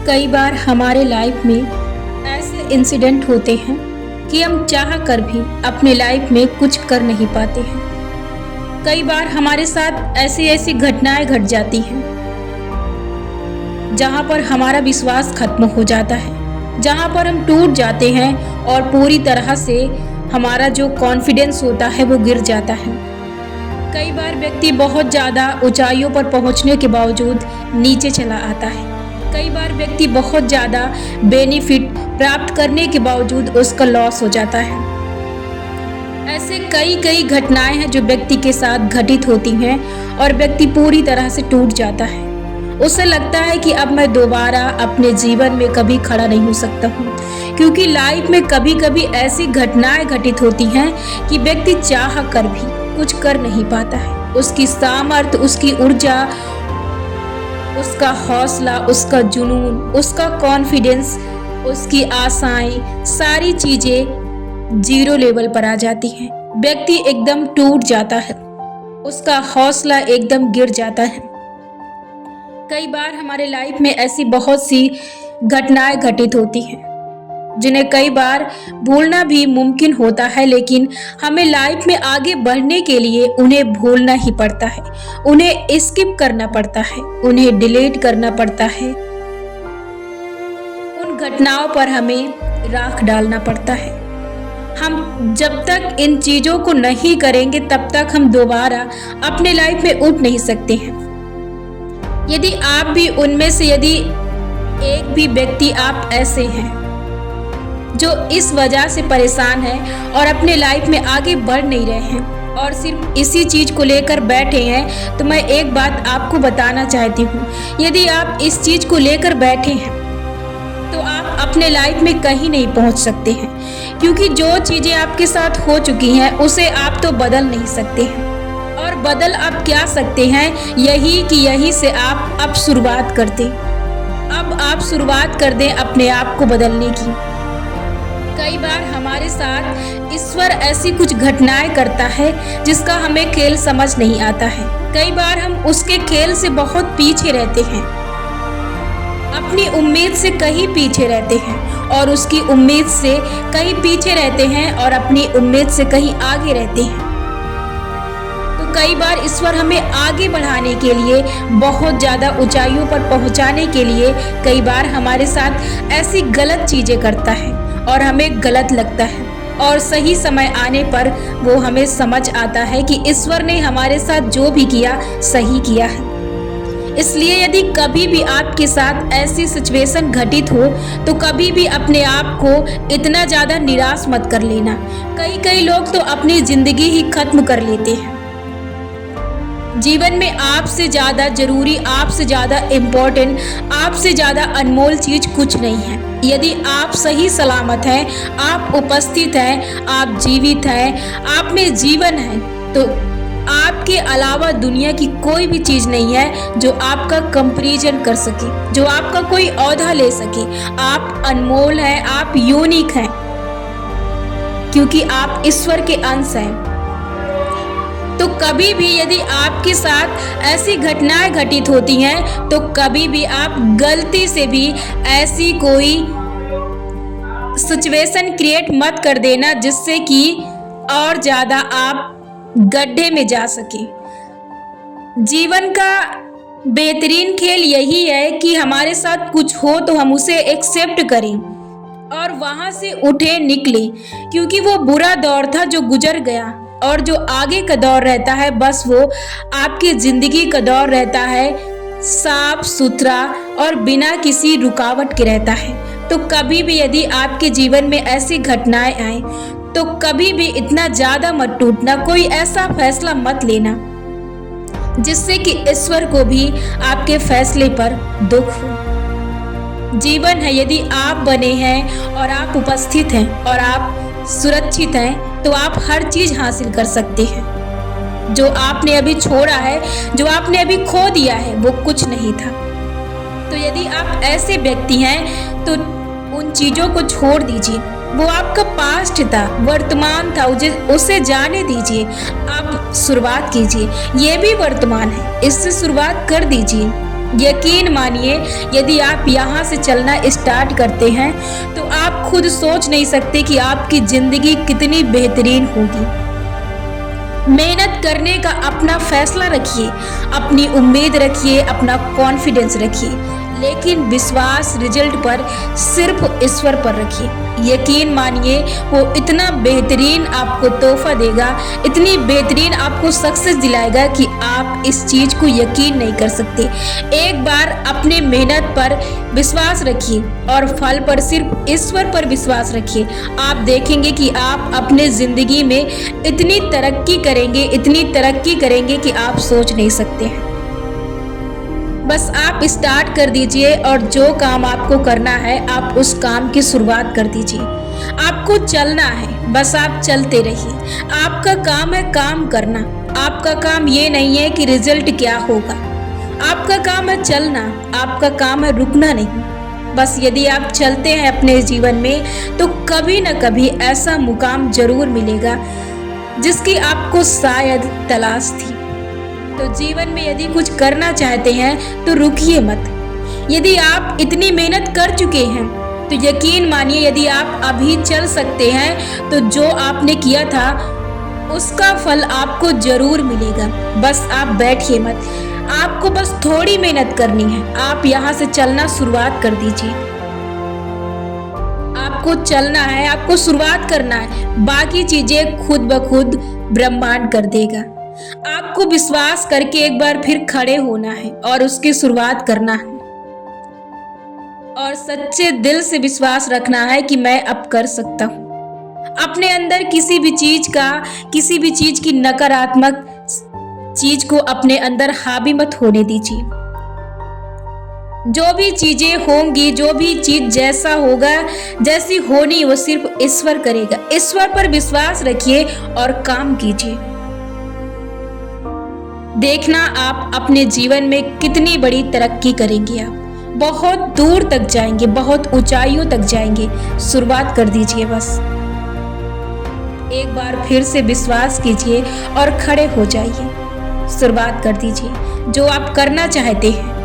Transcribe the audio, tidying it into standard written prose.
कई बार हमारे लाइफ में ऐसे इंसिडेंट होते हैं कि हम चाह कर भी अपने लाइफ में कुछ कर नहीं पाते हैं। कई बार हमारे साथ ऐसी ऐसी घटनाएं घट जाती हैं जहां पर हमारा विश्वास खत्म हो जाता है, जहां पर हम टूट जाते हैं और पूरी तरह से हमारा जो कॉन्फिडेंस होता है वो गिर जाता है। कई बार व्यक्ति बहुत ज़्यादा ऊंचाइयों पर पहुंचने के बावजूद नीचे चला आता है। कई बार व्यक्ति बहुत ज़्यादा बेनिफिट प्राप्त करने के बावजूद उसका लॉस हो जाता है। ऐसे कई घटनाएं हैं जो व्यक्ति के साथ घटित होती हैं और व्यक्ति पूरी तरह से टूट जाता है। उसे लगता है कि अब मैं दोबारा अपने जीवन में कभी खड़ा नहीं हो सकता हूँ, क्योंकि लाइफ में कभी कभी ऐसी घटनाएं घटित होती हैं कि व्यक्ति चाह कर भी कुछ कर नहीं पाता है। उसकी सामर्थ्य, उसकी ऊर्जा, उसका हौसला, उसका जुनून, उसका कॉन्फिडेंस, उसकी आशाएं, सारी चीजें जीरो लेवल पर आ जाती हैं। व्यक्ति एकदम टूट जाता है, उसका हौसला एकदम गिर जाता है। कई बार हमारे लाइफ में ऐसी बहुत सी घटनाएं घटित होती हैं जिन्हें कई बार भूलना भी मुमकिन होता है, लेकिन हमें लाइफ में आगे बढ़ने के लिए उन्हें भूलना ही पड़ता है, उन्हें स्किप करना पड़ता है, उन्हें डिलीट करना पड़ता है। उन घटनाओं पर हमें राख डालना पड़ता है। हम जब तक इन चीज़ों को नहीं करेंगे तब तक हम दोबारा अपने लाइफ में उठ नहीं सकते हैं। यदि आप भी उनमें से यदि एक भी व्यक्ति आप ऐसे हैं जो इस वजह से परेशान है और अपने लाइफ में आगे बढ़ नहीं रहे हैं और सिर्फ इसी चीज़ को लेकर बैठे हैं, तो मैं एक बात आपको बताना चाहती हूँ। यदि आप इस चीज़ को लेकर बैठे हैं तो आप अपने लाइफ में कहीं नहीं पहुँच सकते हैं, क्योंकि जो चीज़ें आपके साथ हो चुकी हैं उसे आप तो बदल नहीं सकते हैं। और बदल आप क्या सकते हैं, यही कि यही से आप अब शुरुआत कर दें। अब आप शुरुआत कर दें अपने आप को बदलने की। कई बार हमारे साथ ईश्वर ऐसी कुछ घटनाएं करता है जिसका हमें खेल समझ नहीं आता है। कई बार हम उसके खेल से बहुत पीछे रहते हैं, अपनी उम्मीद से कहीं पीछे रहते हैं और उसकी उम्मीद से कहीं पीछे रहते हैं और अपनी उम्मीद से कहीं आगे रहते हैं। तो कई बार ईश्वर हमें आगे बढ़ाने के लिए, बहुत ज़्यादा ऊंचाइयों पर पहुंचाने के लिए कई बार हमारे साथ ऐसी गलत चीज़ें करता है और हमें गलत लगता है, और सही समय आने पर वो हमें समझ आता है कि ईश्वर ने हमारे साथ जो भी किया सही किया है। इसलिए यदि कभी भी आपके साथ ऐसी सिचुएशन घटित हो तो कभी भी अपने आप को इतना ज़्यादा निराश मत कर लेना। कई लोग तो अपनी ज़िंदगी ही खत्म कर लेते हैं। जीवन में आपसे ज़्यादा जरूरी, आपसे ज़्यादा इम्पोर्टेंट, आपसे ज़्यादा अनमोल चीज़ कुछ नहीं है। यदि आप सही सलामत हैं, आप उपस्थित हैं, आप जीवित हैं, आप में जीवन है, तो आपके अलावा दुनिया की कोई भी चीज़ नहीं है जो आपका कंपैरिजन कर सके, जो आपका कोई औहदा ले सके। आप अनमोल हैं, आप यूनिक हैं, क्योंकि आप ईश्वर के अंश हैं। तो कभी भी यदि आपके साथ ऐसी घटनाएं घटित होती हैं तो कभी भी आप गलती से भी ऐसी कोई सिचुएशन क्रिएट मत कर देना जिससे कि और ज़्यादा आप गड्ढे में जा सके। जीवन का बेहतरीन खेल यही है कि हमारे साथ कुछ हो तो हम उसे एक्सेप्ट करें और वहाँ से उठे निकले, क्योंकि वो बुरा दौर था जो गुजर गया और जो आगे का दौर रहता है बस वो आपकी ज़िंदगी का दौर रहता है, साफ सुथरा और बिना किसी रुकावट के रहता है। तो कभी भी यदि आपके जीवन में ऐसी घटनाएं आए तो कभी भी इतना ज़्यादा मत टूटना, कोई ऐसा फैसला मत लेना जिससे कि ईश्वर को भी आपके फैसले पर दुख हो। जीवन है, यदि आप बने हैं और आप उपस्थित हैं और आप सुरक्षित हैं तो आप हर चीज़ हासिल कर सकते हैं। जो आपने अभी छोड़ा है, जो आपने अभी खो दिया है, वो कुछ नहीं था। तो यदि आप ऐसे व्यक्ति हैं तो उन चीज़ों को छोड़ दीजिए। वो आपका पास्ट था, वर्तमान था, उसे जाने दीजिए। आप शुरुआत कीजिए, ये भी वर्तमान है, इससे शुरुआत कर दीजिए। यकीन मानिए, यदि आप यहाँ से चलना स्टार्ट करते हैं तो आप खुद सोच नहीं सकते कि आपकी जिंदगी कितनी बेहतरीन होगी। मेहनत करने का अपना फैसला रखिए, अपनी उम्मीद रखिए, अपना कॉन्फिडेंस रखिए, लेकिन विश्वास रिजल्ट पर सिर्फ ईश्वर पर रखिए। यकीन मानिए, वो इतना बेहतरीन आपको तोहफा देगा, इतनी बेहतरीन आपको सक्सेस दिलाएगा कि आप इस चीज को यकीन नहीं कर सकते। एक बार अपने मेहनत पर विश्वास रखिए और फल पर सिर्फ ईश्वर पर विश्वास रखिए। आप देखेंगे कि आप अपने जिंदगी में इतनी तरक्की करेंगे, इतनी तरक्की करेंगे कि आप सोच नहीं सकते हैं। बस आप स्टार्ट कर दीजिए और जो काम आपको करना है आप उस काम की शुरुआत कर दीजिए। आपको चलना है, बस आप चलते रहिए। आपका काम है काम करना। आपका काम ये नहीं है कि रिजल्ट क्या होगा। आपका काम है चलना, आपका काम है रुकना नहीं। बस यदि आप चलते हैं अपने जीवन में तो कभी न कभी ऐसा मुकाम जरूर मिलेगा जिसकी आपको शायद तलाश थी। तो जीवन में यदि कुछ करना चाहते हैं तो रुकिए मत। यदि आप इतनी मेहनत कर चुके हैं तो यकीन मानिए, यदि आप अभी चल सकते हैं तो जो आपने किया था उसका फल आपको जरूर मिलेगा। बस आप बैठिए मत, आपको बस थोड़ी मेहनत करनी है। आप यहाँ से चलना शुरुआत कर दीजिए। आपको चलना है, आपको शुरुआत करना है, बाकी चीजें खुद ब खुद ब्रह्मांड कर देगा। आपको विश्वास करके एक बार फिर खड़े होना है और उसकी शुरुआत करना है और सच्चे दिल से विश्वास रखना है कि मैं अब कर सकता हूँ। अपने अंदर किसी भी चीज की नकारात्मक चीज को अपने अंदर हावी मत होने दीजिए। जो भी चीजें होंगी, जो भी चीज जैसा होगा, जैसी होनी वो सिर्फ ईश्वर करेगा। ईश्वर पर विश्वास रखिए और काम कीजिए। देखना आप अपने जीवन में कितनी बड़ी तरक्की करेंगे। आप बहुत दूर तक जाएंगे, बहुत ऊंचाइयों तक जाएंगे। शुरुआत कर दीजिए। बस एक बार फिर से विश्वास कीजिए और खड़े हो जाइए। शुरुआत कर दीजिए। जो आप करना चाहते हैं